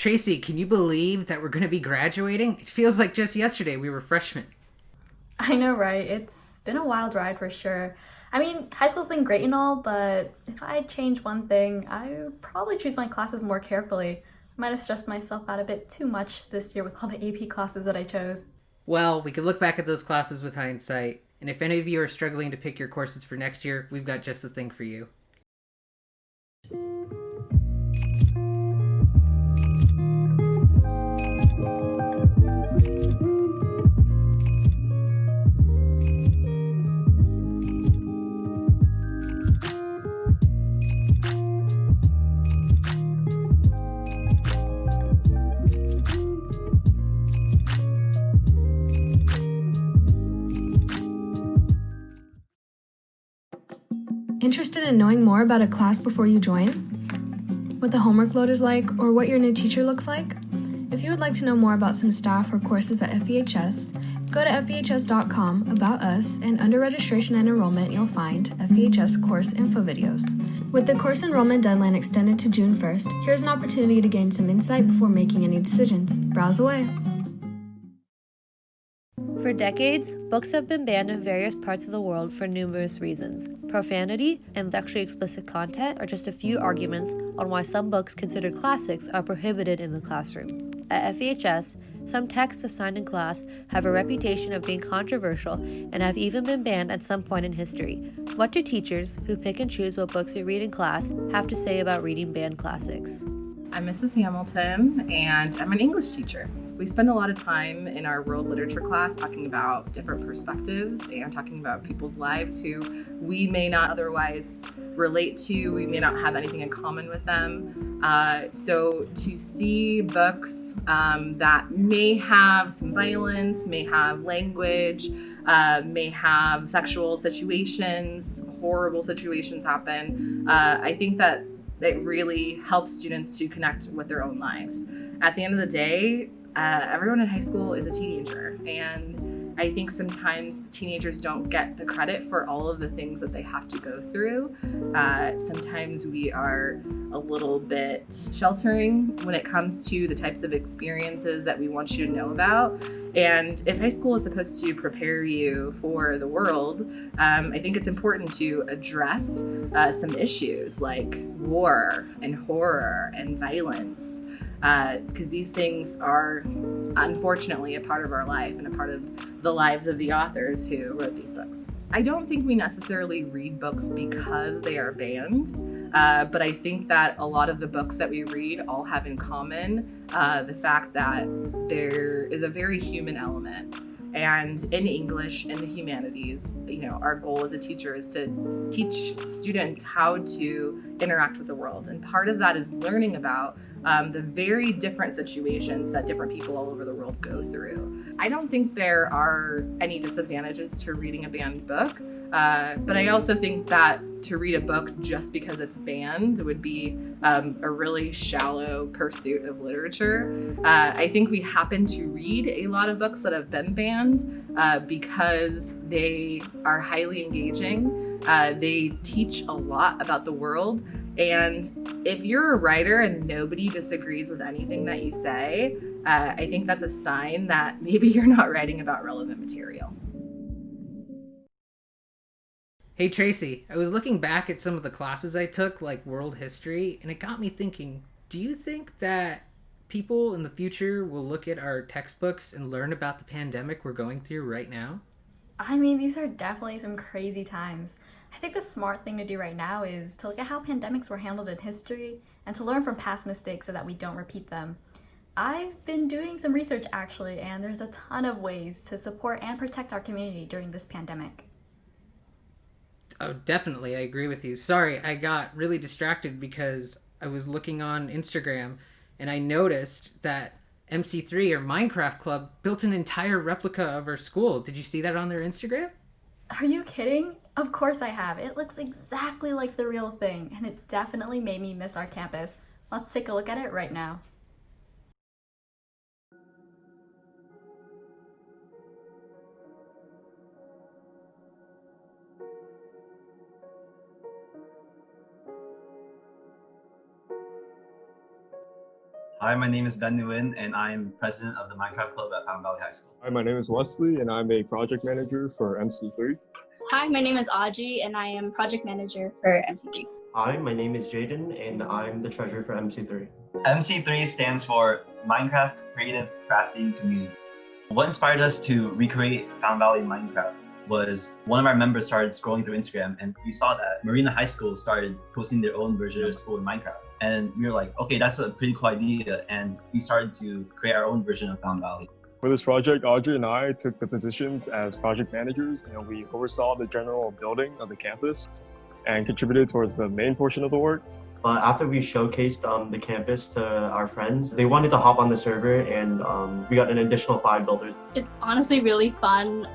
Tracy, can you believe that we're going to be graduating? It feels like just yesterday we were freshmen. I know, right? It's been a wild ride for sure. I mean, high school's been great and all, but if I change one thing, I would probably choose my classes more carefully. I might have stressed myself out a bit too much this year with all the AP classes that I chose. Well, we could look back at those classes with hindsight, and if any of you are struggling to pick your courses for next year, we've got just the thing for you. Interested in knowing more about a class before you join? What the homework load is like, or what your new teacher looks like? If you would like to know more about some staff or courses at FEHS, go to FEHS.com, About Us, and under Registration and Enrollment, you'll find FEHS course info videos. With the course enrollment deadline extended to June 1st, here's an opportunity to gain some insight before making any decisions. Browse away. For decades, books have been banned in various parts of the world for numerous reasons. Profanity and sexually explicit content are just a few arguments on why some books considered classics are prohibited in the classroom. At FEHS, some texts assigned in class have a reputation of being controversial and have even been banned at some point in history. What do teachers, who pick and choose what books they read in class, have to say about reading banned classics? I'm Mrs. Hamilton, and I'm an English teacher. We spend a lot of time in our world literature class talking about different perspectives and talking about people's lives who we may not otherwise relate to, we may not have anything in common with them. So to see books that may have some violence, may have language, may have sexual situations, horrible situations happen, I think that it really helps students to connect with their own lives. At the end of the day, everyone in high school is a teenager, and I think sometimes teenagers don't get the credit for all of the things that they have to go through. Sometimes we are a little bit sheltering when it comes to the types of experiences that we want you to know about. And if high school is supposed to prepare you for the world, I think it's important to address some issues like war and horror and violence, because these things are unfortunately a part of our life and a part of the lives of the authors who wrote these books. I don't think we necessarily read books because they are banned, but I think that a lot of the books that we read all have in common the fact that there is a very human element. And in English, in the humanities, our goal as a teacher is to teach students how to interact with the world. And part of that is learning about the very different situations that different people all over the world go through. I don't think there are any disadvantages to reading a banned book, but I also think that to read a book just because it's banned would be a really shallow pursuit of literature. I think we happen to read a lot of books that have been banned because they are highly engaging. They teach a lot about the world. And if you're a writer and nobody disagrees with anything that you say, I think that's a sign that maybe you're not writing about relevant material. Hey Tracy, I was looking back at some of the classes I took, like world history, and it got me thinking, do you think that people in the future will look at our textbooks and learn about the pandemic we're going through right now? I mean, these are definitely some crazy times. I think the smart thing to do right now is to look at how pandemics were handled in history and to learn from past mistakes so that we don't repeat them. I've been doing some research actually, and there's a ton of ways to support and protect our community during this pandemic. Oh, definitely, I agree with you. Sorry, I got really distracted because I was looking on Instagram and I noticed that MC3 or Minecraft Club built an entire replica of our school. Did you see that on their Instagram? Are you kidding? Of course I have. It looks exactly like the real thing, and it definitely made me miss our campus. Let's take a look at it right now. Hi, my name is Ben Nguyen, and I'm president of the Minecraft Club at Fountain Valley High School. Hi, my name is Wesley, and I'm a project manager for MC3. Hi, my name is Audrey, and I am project manager for MC3. Hi, my name is Jaden, and I'm the treasurer for MC3. MC3 stands for Minecraft Creative Crafting Community. What inspired us to recreate Fountain Valley Minecraft was one of our members started scrolling through Instagram, and we saw that Marina High School started posting their own version of school in Minecraft. And we were like, okay, that's a pretty cool idea, and we started to create our own version of Fountain Valley. For this project, Audrey and I took the positions as project managers, and we oversaw the general building of the campus and contributed towards the main portion of the work. After we showcased the campus to our friends, they wanted to hop on the server, and we got an additional 5 builders. It's honestly really fun,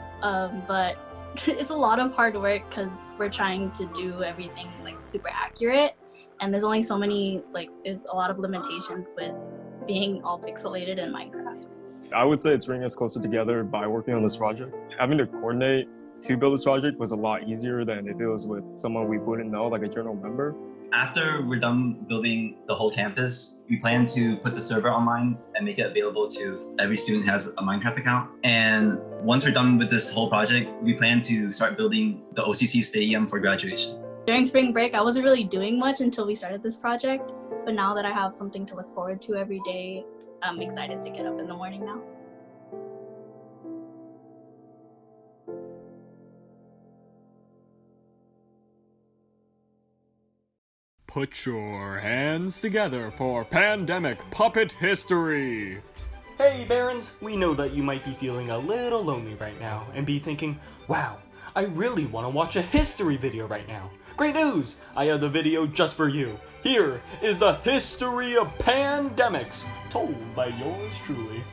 but it's a lot of hard work because we're trying to do everything like super accurate, and there's only so many, there's a lot of limitations with being all pixelated in Minecraft. I would say it's bringing us closer together by working on this project. Having to coordinate to build this project was a lot easier than if it was with someone we wouldn't know, like a general member. After we're done building the whole campus, we plan to put the server online and make it available to every student who has a Minecraft account. And once we're done with this whole project, we plan to start building the OCC stadium for graduation. During spring break, I wasn't really doing much until we started this project, but now that I have something to look forward to every day, I'm excited to get up in the morning now. Put your hands together for Pandemic Puppet History! Hey Barons, we know that you might be feeling a little lonely right now and be thinking, wow, I really want to watch a history video right now. Great news! I have the video just for you. Here is the history of pandemics, told by yours truly.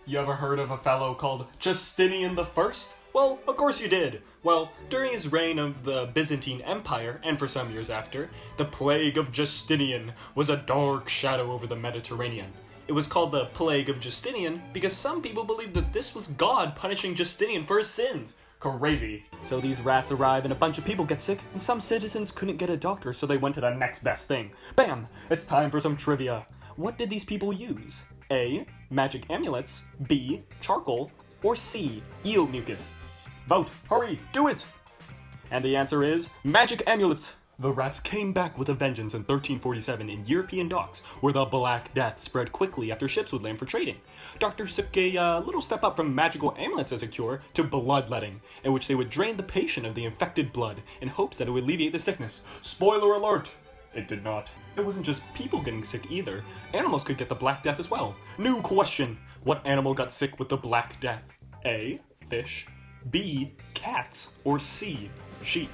You ever heard of a fellow called Justinian the First? Well, of course you did. Well, during his reign of the Byzantine Empire, and for some years after, the plague of Justinian was a dark shadow over the Mediterranean. It was called the Plague of Justinian because some people believed that this was God punishing Justinian for his sins. Crazy. So these rats arrive and a bunch of people get sick, and some citizens couldn't get a doctor, so they went to the next best thing. Bam! It's time for some trivia. What did these people use? A. Magic amulets. B. Charcoal. Or C. Eel mucus. Vote! Hurry! Do it! And the answer is magic amulets! The rats came back with a vengeance in 1347 in European docks, where the Black Death spread quickly after ships would land for trading. Doctors took a little step up from magical amulets as a cure to bloodletting, in which they would drain the patient of the infected blood in hopes that it would alleviate the sickness. Spoiler alert! It did not. It wasn't just people getting sick either. Animals could get the Black Death as well. New question! What animal got sick with the Black Death? A. Fish. B. Cats. Or C. Sheep.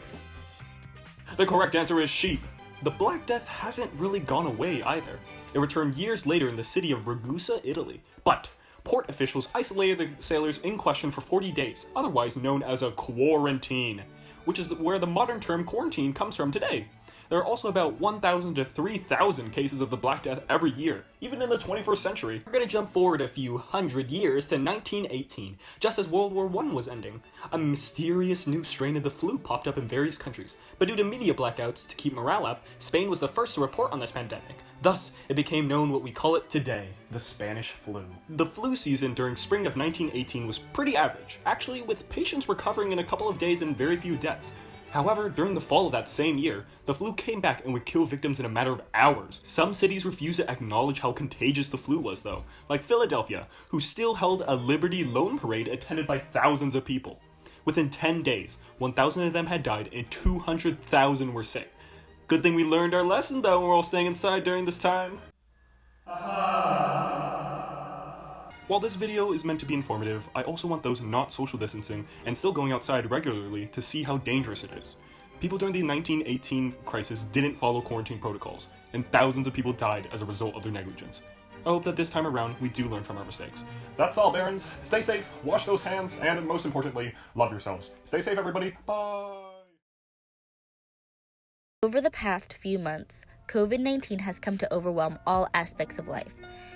The correct answer is sheep. The Black Death hasn't really gone away either. It returned years later in the city of Ragusa, Italy. But port officials isolated the sailors in question for 40 days, otherwise known as a quarantine, which is where the modern term quarantine comes from today. There are also about 1,000 to 3,000 cases of the Black Death every year, even in the 21st century. We're gonna jump forward a few hundred years to 1918, just as World War I was ending. A mysterious new strain of the flu popped up in various countries, but due to media blackouts to keep morale up, Spain was the first to report on this pandemic. Thus, it became known what we call it today, the Spanish flu. The flu season during spring of 1918 was pretty average, actually with patients recovering in a couple of days and very few deaths. However, during the fall of that same year, the flu came back and would kill victims in a matter of hours. Some cities refused to acknowledge how contagious the flu was though, like Philadelphia, who still held a Liberty Loan Parade attended by thousands of people. Within 10 days, 1,000 of them had died and 200,000 were sick. Good thing we learned our lesson though, we're all staying inside during this time. While this video is meant to be informative, I also want those not social distancing and still going outside regularly to see how dangerous it is. People during the 1918 crisis didn't follow quarantine protocols, and thousands of people died as a result of their negligence. I hope that this time around we do learn from our mistakes. That's all, Barons. Stay safe, wash those hands, and most importantly, love yourselves. Stay safe, everybody. Bye! Over the past few months, COVID-19 has come to overwhelm all aspects of life.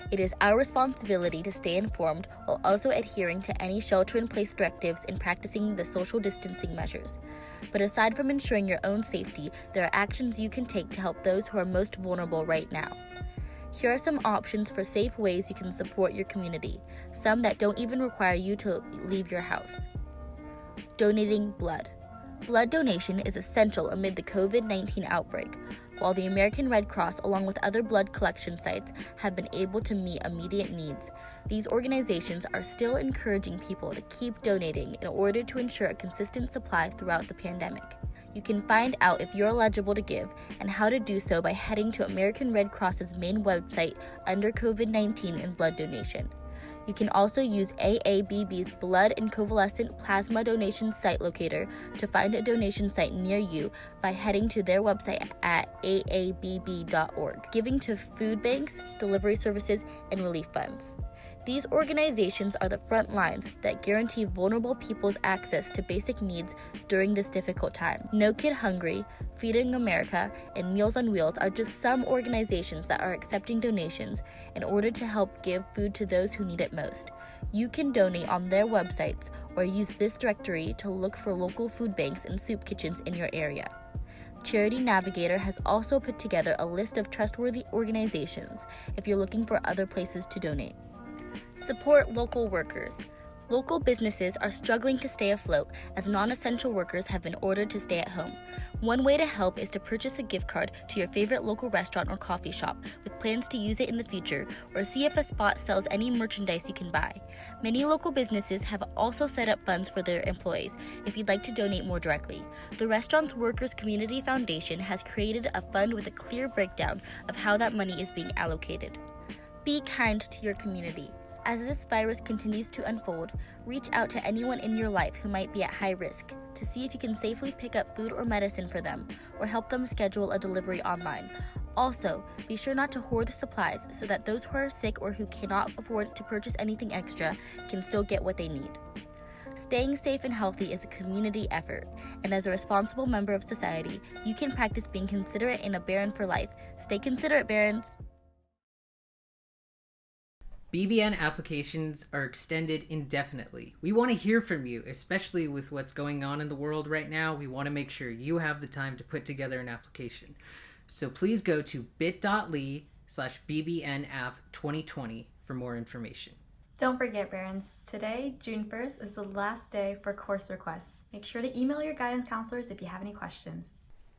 It is our responsibility to stay informed while also adhering to any shelter-in-place directives and practicing the social distancing measures. But aside from ensuring your own safety, there are actions you can take to help those who are most vulnerable right now. Here are some options for safe ways you can support your community, some that don't even require you to leave your house. Donating blood. Blood donation is essential amid the COVID-19 outbreak. While the American Red Cross, along with other blood collection sites, have been able to meet immediate needs, these organizations are still encouraging people to keep donating in order to ensure a consistent supply throughout the pandemic. You can find out if you're eligible to give and how to do so by heading to American Red Cross's main website under COVID-19 and blood donation. You can also use AABB's Blood and Convalescent Plasma Donation Site Locator to find a donation site near you by heading to their website at aabb.org, giving to food banks, delivery services, and relief funds. These organizations are the front lines that guarantee vulnerable people's access to basic needs during this difficult time. No Kid Hungry, Feeding America, and Meals on Wheels are just some organizations that are accepting donations in order to help give food to those who need it most. You can donate on their websites or use this directory to look for local food banks and soup kitchens in your area. Charity Navigator has also put together a list of trustworthy organizations if you're looking for other places to donate. Support local workers. Local businesses are struggling to stay afloat as non-essential workers have been ordered to stay at home. One way to help is to purchase a gift card to your favorite local restaurant or coffee shop with plans to use it in the future, or see if a spot sells any merchandise you can buy. Many local businesses have also set up funds for their employees if you'd like to donate more directly. The Restaurants Workers Community Foundation has created a fund with a clear breakdown of how that money is being allocated. Be kind to your community. As this virus continues to unfold, reach out to anyone in your life who might be at high risk to see if you can safely pick up food or medicine for them or help them schedule a delivery online. Also, be sure not to hoard supplies so that those who are sick or who cannot afford to purchase anything extra can still get what they need. Staying safe and healthy is a community effort, and as a responsible member of society, you can practice being considerate in a Baron for life. Stay considerate, Barons! BBN applications are extended indefinitely. We want to hear from you, especially with what's going on in the world right now. We want to make sure you have the time to put together an application. So please go to bit.ly/BBNapp2020 for more information. Don't forget, Barons, today, June 1st, is the last day for course requests. Make sure to email your guidance counselors if you have any questions.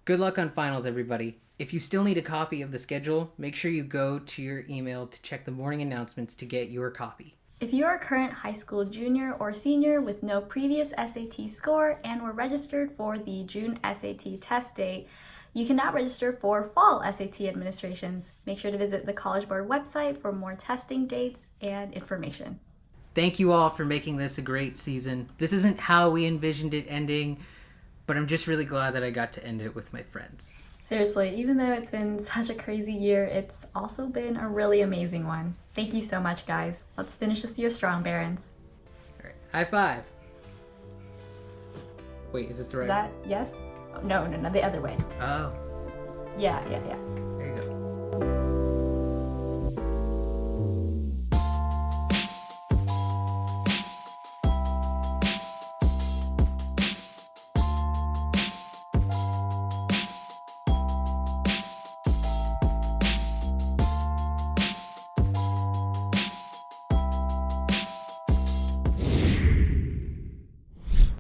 Good luck on finals, everybody. If you still need a copy of the schedule, make sure you go to your email to check the morning announcements to get your copy. If you are a current high school junior or senior with no previous SAT score and were registered for the June SAT test date, you can now register for fall SAT administrations. Make sure to visit the College Board website for more testing dates and information. Thank you all for making this a great season. This isn't how we envisioned it ending, but I'm just really glad that I got to end it with my friends. Seriously, even though it's been such a crazy year, it's also been a really amazing one. Thank you so much, guys. Let's finish this year strong, Barons. All right, high five. Wait, is this the right Is that yes? Oh, no, the other way. Oh. Yeah.